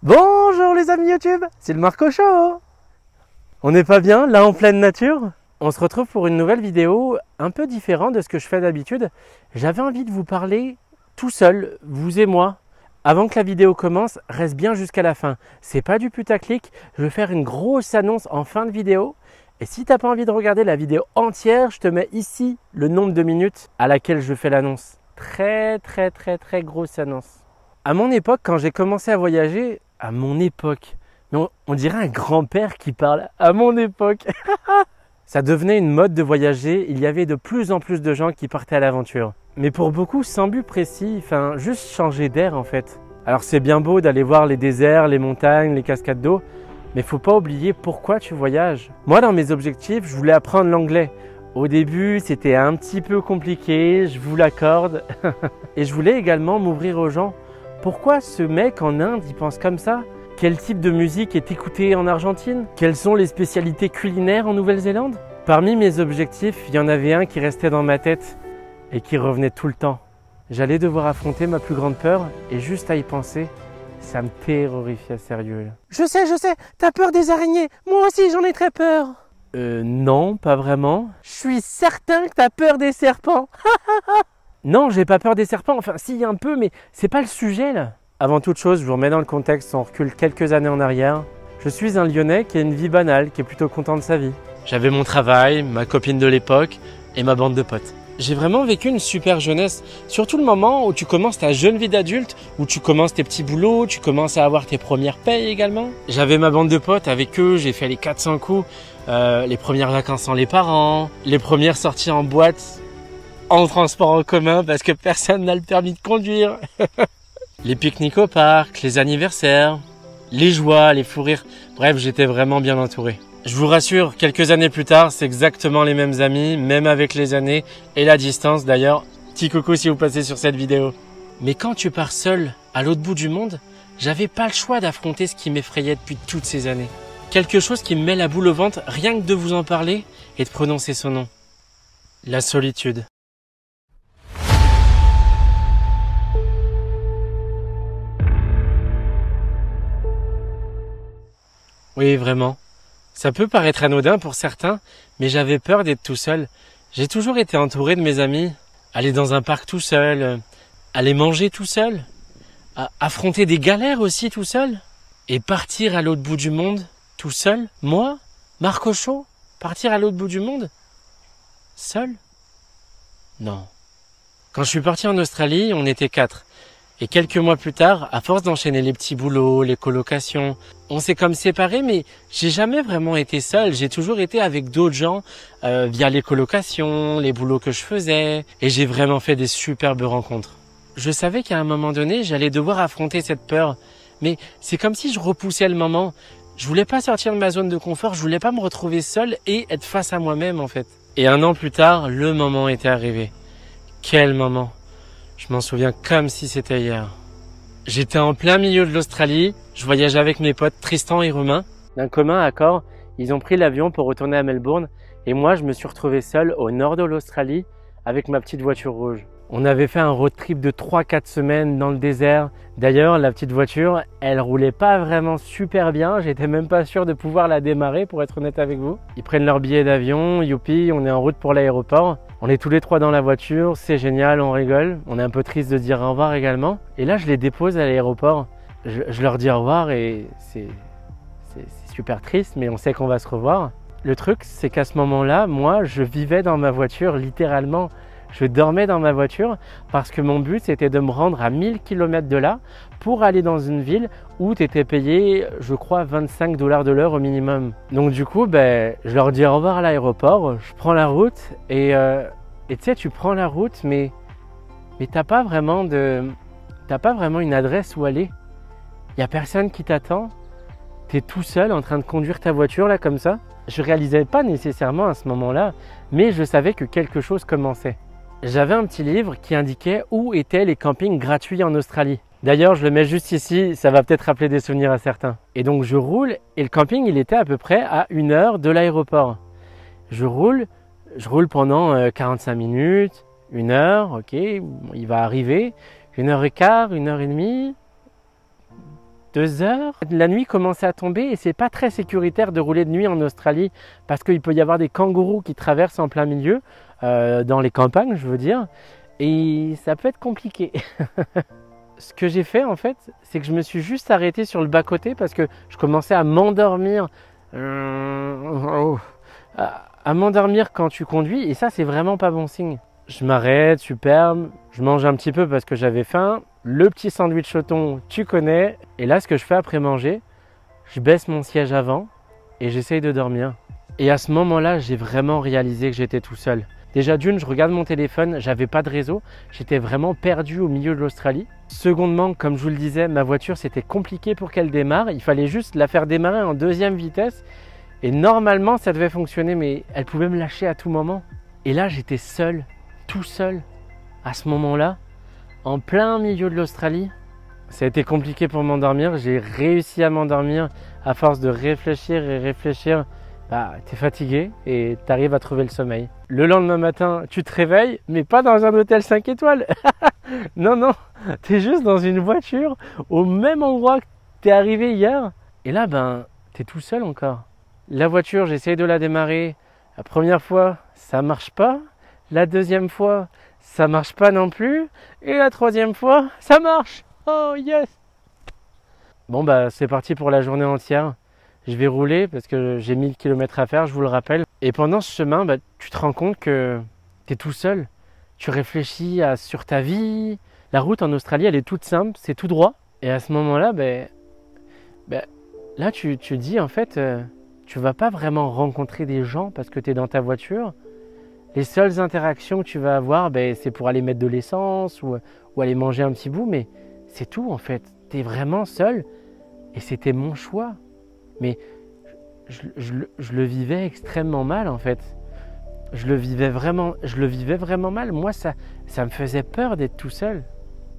Bonjour les amis YouTube, c'est le Marco Show. On n'est pas bien là en pleine nature? On se retrouve pour une nouvelle vidéo un peu différente de ce que je fais d'habitude. J'avais envie de vous parler tout seul, vous et moi. Avant que la vidéo commence, reste bien jusqu'à la fin. C'est pas du putaclic, je vais faire une grosse annonce en fin de vidéo. Et si t'as pas envie de regarder la vidéo entière, je te mets ici le nombre de minutes à laquelle je fais l'annonce. Très grosse annonce. À mon époque, quand j'ai commencé à voyager, à mon époque, mais on dirait un grand-père qui parle à mon époque. Ça devenait une mode de voyager, il y avait de plus en plus de gens qui partaient à l'aventure. Mais pour beaucoup, sans but précis, juste changer d'air en fait. Alors c'est bien beau d'aller voir les déserts, les montagnes, les cascades d'eau, mais faut pas oublier pourquoi tu voyages. Moi, dans mes objectifs, je voulais apprendre l'anglais. Au début, c'était un petit peu compliqué, je vous l'accorde. Et je voulais également m'ouvrir aux gens. Pourquoi ce mec en Inde, il pense comme ça? Quel type de musique est écoutée en Argentine? Quelles sont les spécialités culinaires en Nouvelle-Zélande? Parmi mes objectifs, il y en avait un qui restait dans ma tête et qui revenait tout le temps. J'allais devoir affronter ma plus grande peur et juste à y penser, ça me terrifiait sérieux. Je sais, t'as peur des araignées. Moi aussi, j'en ai très peur. Non, pas vraiment. Je suis certain que t'as peur des serpents. Non, j'ai pas peur des serpents, enfin si un peu, mais c'est pas le sujet là. Avant toute chose, je vous remets dans le contexte, on recule quelques années en arrière. Je suis un Lyonnais qui a une vie banale, qui est plutôt content de sa vie. J'avais mon travail, ma copine de l'époque et ma bande de potes. J'ai vraiment vécu une super jeunesse, surtout le moment où tu commences ta jeune vie d'adulte, où tu commences tes petits boulots, tu commences à avoir tes premières payes également. J'avais ma bande de potes, avec eux j'ai fait les 400 coups, les premières vacances sans les parents, les premières sorties en boîte, en transport en commun parce que personne n'a le permis de conduire. Les pique-niques au parc, les anniversaires, les joies, les fous rires. Bref, j'étais vraiment bien entouré. Je vous rassure, quelques années plus tard, c'est exactement les mêmes amis, même avec les années et la distance d'ailleurs. Petit coucou si vous passez sur cette vidéo. Mais quand tu pars seul à l'autre bout du monde, j'avais pas le choix d'affronter ce qui m'effrayait depuis toutes ces années. Quelque chose qui me met la boule au ventre rien que de vous en parler et de prononcer son nom. La solitude. Oui, vraiment. Ça peut paraître anodin pour certains, mais j'avais peur d'être tout seul. J'ai toujours été entouré de mes amis. Aller dans un parc tout seul, aller manger tout seul, affronter des galères aussi tout seul. Et partir à l'autre bout du monde tout seul. Moi, Marco Show, partir à l'autre bout du monde seul? Non. Quand je suis parti en Australie, on était 4. Et quelques mois plus tard, à force d'enchaîner les petits boulots, les colocations, on s'est comme séparés, mais j'ai jamais vraiment été seul. J'ai toujours été avec d'autres gens via les colocations, les boulots que je faisais, et j'ai vraiment fait des superbes rencontres. Je savais qu'à un moment donné, j'allais devoir affronter cette peur, mais c'est comme si je repoussais le moment. Je voulais pas sortir de ma zone de confort, je voulais pas me retrouver seul et être face à moi-même en fait. Et 1 an plus tard, le moment était arrivé. Quel moment! Je m'en souviens comme si c'était hier. J'étais en plein milieu de l'Australie, je voyageais avec mes potes Tristan et Romain. D'un commun accord, ils ont pris l'avion pour retourner à Melbourne et moi je me suis retrouvé seul au nord de l'Australie avec ma petite voiture rouge. On avait fait un road trip de 3-4 semaines dans le désert. D'ailleurs, la petite voiture, elle roulait pas vraiment super bien. J'étais même pas sûr de pouvoir la démarrer pour être honnête avec vous. Ils prennent leur billet d'avion, youpi, on est en route pour l'aéroport. On est tous les 3 dans la voiture, c'est génial, on rigole. On est un peu triste de dire au revoir également. Et là, je les dépose à l'aéroport. Je leur dis au revoir et c'est super triste, mais on sait qu'on va se revoir. Le truc, c'est qu'à ce moment-là, moi, je vivais dans ma voiture littéralement. Je dormais dans ma voiture parce que mon but c'était de me rendre à 1000 km de là pour aller dans une ville où tu étais payé, je crois, 25 $ de l'heure au minimum. Donc du coup, je leur dis au revoir à l'aéroport, je prends la route et tu sais, tu prends la route mais t'as pas vraiment une adresse où aller. Il n'y a personne qui t'attend, tu es tout seul en train de conduire ta voiture là comme ça. Je réalisais pas nécessairement à ce moment-là, mais je savais que quelque chose commençait. J'avais un petit livre qui indiquait où étaient les campings gratuits en Australie. D'ailleurs, je le mets juste ici, ça va peut-être rappeler des souvenirs à certains. Et donc je roule et le camping il était à peu près à 1 heure de l'aéroport. Je roule pendant 45 minutes, 1 heure, ok, il va arriver, 1h15, 1h30, 2 heures. La nuit commençait à tomber et c'est pas très sécuritaire de rouler de nuit en Australie parce qu'il peut y avoir des kangourous qui traversent en plein milieu, dans les campagnes je veux dire, et ça peut être compliqué. Ce que j'ai fait en fait, c'est que je me suis juste arrêté sur le bas-côté parce que je commençais à m'endormir. À m'endormir quand tu conduis et ça c'est vraiment pas bon signe. Je m'arrête, superbe, je mange un petit peu parce que j'avais faim, le petit sandwich au thon, tu connais, et là ce que je fais après manger, je baisse mon siège avant et j'essaye de dormir. Et à ce moment-là, j'ai vraiment réalisé que j'étais tout seul. Déjà d'une, je regarde mon téléphone, j'avais pas de réseau, j'étais vraiment perdu au milieu de l'Australie. Secondement, comme je vous le disais, ma voiture c'était compliqué pour qu'elle démarre, il fallait juste la faire démarrer en 2e vitesse. Et normalement, ça devait fonctionner, mais elle pouvait me lâcher à tout moment. Et là, j'étais seul, tout seul, à ce moment-là, en plein milieu de l'Australie. Ça a été compliqué pour m'endormir. J'ai réussi à m'endormir à force de réfléchir et réfléchir. Bah, t'es fatigué et t'arrives à trouver le sommeil. Le lendemain matin, tu te réveilles, mais pas dans un hôtel 5 étoiles. Non, non, t'es juste dans une voiture au même endroit que t'es arrivé hier. Et là, ben, t'es tout seul encore. La voiture, j'essaye de la démarrer. La première fois, ça marche pas. La deuxième fois, ça marche pas non plus. Et la troisième fois, ça marche. Oh yes! Bon bah c'est parti pour la journée entière. Je vais rouler parce que j'ai 1000 km à faire, je vous le rappelle. Et pendant ce chemin, bah, tu te rends compte que tu es tout seul. Tu réfléchis sur ta vie. La route en Australie, elle est toute simple, c'est tout droit. Et à ce moment-là, là tu dis en fait... tu vas pas vraiment rencontrer des gens parce que tu es dans ta voiture. Les seules interactions que tu vas avoir, c'est pour aller mettre de l'essence ou aller manger un petit bout, mais c'est tout en fait. Tu es vraiment seul et c'était mon choix. Mais je le vivais extrêmement mal en fait. Je le vivais vraiment mal. Moi, ça me faisait peur d'être tout seul.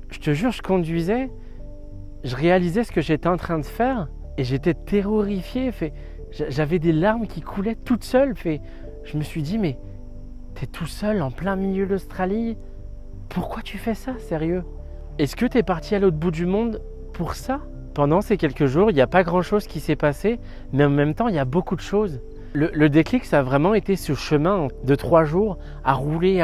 Je te jure, je conduisais, je réalisais ce que j'étais en train de faire et j'étais terrorifié. J'avais des larmes qui coulaient toutes seules. Je me suis dit, mais t'es tout seul en plein milieu de l'Australie. Pourquoi tu fais ça, sérieux? Est-ce que t'es parti à l'autre bout du monde pour ça? Pendant ces quelques jours, il n'y a pas grand-chose qui s'est passé, mais en même temps, il y a beaucoup de choses. Le déclic, ça a vraiment été ce chemin de 3 jours à rouler.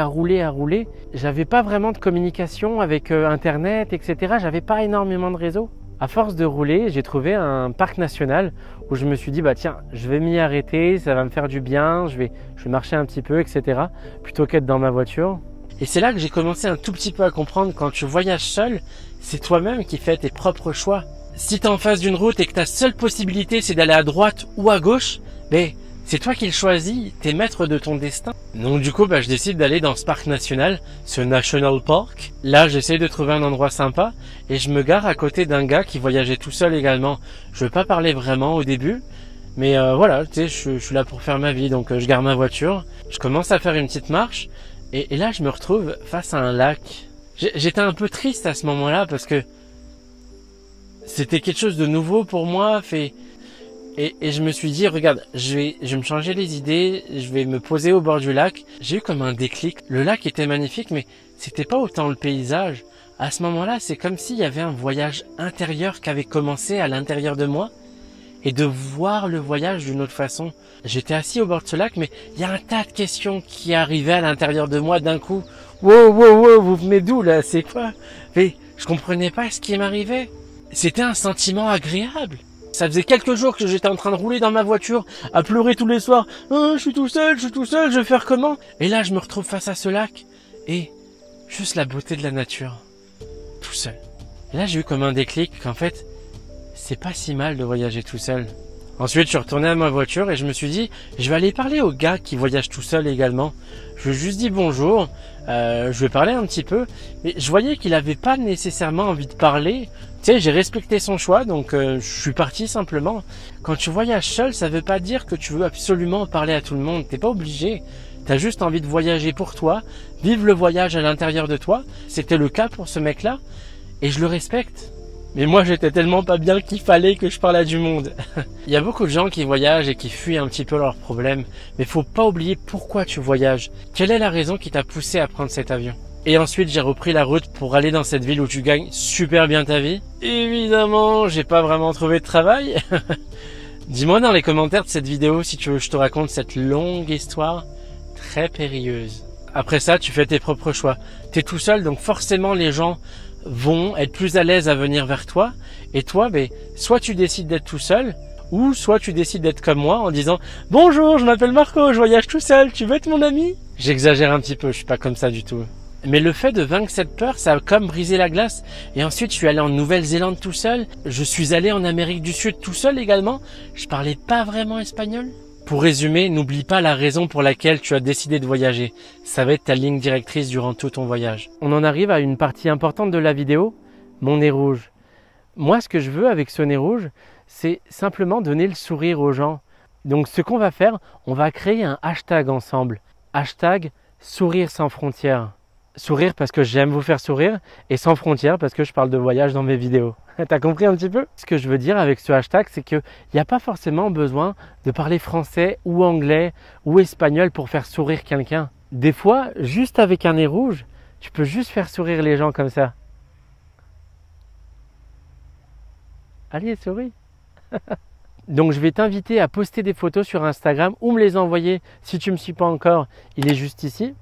J'avais pas vraiment de communication avec Internet, etc. J'avais pas énormément de réseau. À force de rouler, j'ai trouvé un parc national où je me suis dit, bah tiens, je vais m'y arrêter, ça va me faire du bien, je vais marcher un petit peu, etc. plutôt qu'être dans ma voiture. Et c'est là que j'ai commencé un tout petit peu à comprendre, quand tu voyages seul, c'est toi-même qui fais tes propres choix. Si t'es en face d'une route et que ta seule possibilité c'est d'aller à droite ou à gauche, c'est toi qui le choisis, t'es maître de ton destin. Donc du coup, je décide d'aller dans ce parc national, ce National Park. Là, j'essaie de trouver un endroit sympa et je me gare à côté d'un gars qui voyageait tout seul également. Je veux pas parler vraiment au début, mais voilà, tu sais, je suis là pour faire ma vie, donc je gare ma voiture. Je commence à faire une petite marche et là, je me retrouve face à un lac. J'étais un peu triste à ce moment-là parce que c'était quelque chose de nouveau pour moi, Et je me suis dit, regarde, je vais me changer les idées, je vais me poser au bord du lac. J'ai eu comme un déclic. Le lac était magnifique, mais c'était pas autant le paysage. À ce moment-là, c'est comme s'il y avait un voyage intérieur qui avait commencé à l'intérieur de moi et de voir le voyage d'une autre façon. J'étais assis au bord de ce lac, mais il y a un tas de questions qui arrivaient à l'intérieur de moi d'un coup. Wow, vous venez d'où là? C'est quoi? Mais je comprenais pas ce qui m'arrivait. C'était un sentiment agréable. Ça faisait quelques jours que j'étais en train de rouler dans ma voiture, à pleurer tous les soirs. Oh, je suis tout seul, je vais faire comment? Et là, je me retrouve face à ce lac et juste la beauté de la nature, tout seul. Et là, j'ai eu comme un déclic qu'en fait, c'est pas si mal de voyager tout seul. Ensuite, je suis retourné à ma voiture et je me suis dit, je vais aller parler au gars qui voyage tout seul également. Je lui ai juste dit bonjour, je vais parler un petit peu, mais je voyais qu'il avait pas nécessairement envie de parler. Tu sais, j'ai respecté son choix, donc je suis parti simplement. Quand tu voyages seul, ça veut pas dire que tu veux absolument parler à tout le monde. T'es pas obligé. T'as juste envie de voyager pour toi, vivre le voyage à l'intérieur de toi. C'était le cas pour ce mec-là, et je le respecte. Mais moi, j'étais tellement pas bien qu'il fallait que je parle à du monde. Il y a beaucoup de gens qui voyagent et qui fuient un petit peu leurs problèmes. Mais faut pas oublier pourquoi tu voyages. Quelle est la raison qui t'a poussé à prendre cet avion? Et ensuite, j'ai repris la route pour aller dans cette ville où tu gagnes super bien ta vie. Évidemment, j'ai pas vraiment trouvé de travail. Dis-moi dans les commentaires de cette vidéo si tu veux que je te raconte cette longue histoire très périlleuse. Après ça, tu fais tes propres choix. T'es tout seul, donc forcément les gens vont être plus à l'aise à venir vers toi. Et toi, soit tu décides d'être tout seul, ou soit tu décides d'être comme moi en disant « Bonjour, je m'appelle Marco, je voyage tout seul, tu veux être mon ami ?» J'exagère un petit peu, je suis pas comme ça du tout. Mais le fait de vaincre cette peur, ça a comme brisé la glace. Et ensuite, je suis allé en Nouvelle-Zélande tout seul. Je suis allé en Amérique du Sud tout seul également. Je parlais pas vraiment espagnol. Pour résumer, n'oublie pas la raison pour laquelle tu as décidé de voyager. Ça va être ta ligne directrice durant tout ton voyage. On en arrive à une partie importante de la vidéo, mon nez rouge. Moi, ce que je veux avec ce nez rouge, c'est simplement donner le sourire aux gens. Donc ce qu'on va faire, on va créer un hashtag ensemble. Hashtag sourire sans frontières. Sourire parce que j'aime vous faire sourire et sans frontières parce que je parle de voyage dans mes vidéos. T'as compris un petit peu? Ce que je veux dire avec ce hashtag, c'est qu'il n'y a pas forcément besoin de parler français ou anglais ou espagnol pour faire sourire quelqu'un. Des fois, juste avec un nez rouge, tu peux juste faire sourire les gens comme ça. Allez, souris. Donc je vais t'inviter à poster des photos sur Instagram ou me les envoyer si tu ne me suis pas encore, il est juste ici.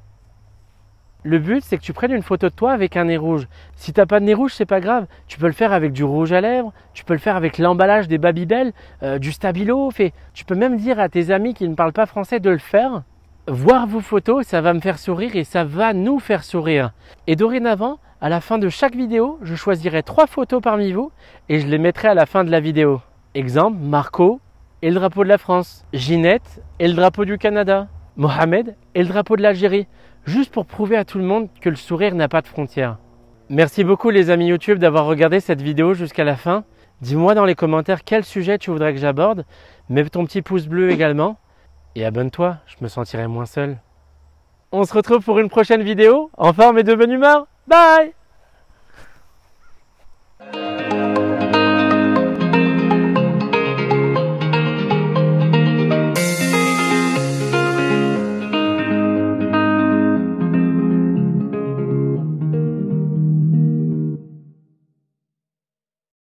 Le but, c'est que tu prennes une photo de toi avec un nez rouge. Si tu n'as pas de nez rouge, c'est pas grave. Tu peux le faire avec du rouge à lèvres, tu peux le faire avec l'emballage des Babybel, du Stabilo. Tu peux même dire à tes amis qui ne parlent pas français de le faire. Voir vos photos, ça va me faire sourire et ça va nous faire sourire. Et dorénavant, à la fin de chaque vidéo, je choisirai 3 photos parmi vous et je les mettrai à la fin de la vidéo. Exemple, Marco et le drapeau de la France, Ginette et le drapeau du Canada, Mohamed et le drapeau de l'Algérie. Juste pour prouver à tout le monde que le sourire n'a pas de frontières. Merci beaucoup les amis YouTube d'avoir regardé cette vidéo jusqu'à la fin. Dis-moi dans les commentaires quel sujet tu voudrais que j'aborde. Mets ton petit pouce bleu également. Et abonne-toi, je me sentirai moins seul. On se retrouve pour une prochaine vidéo, en forme et de bonne humeur. Bye!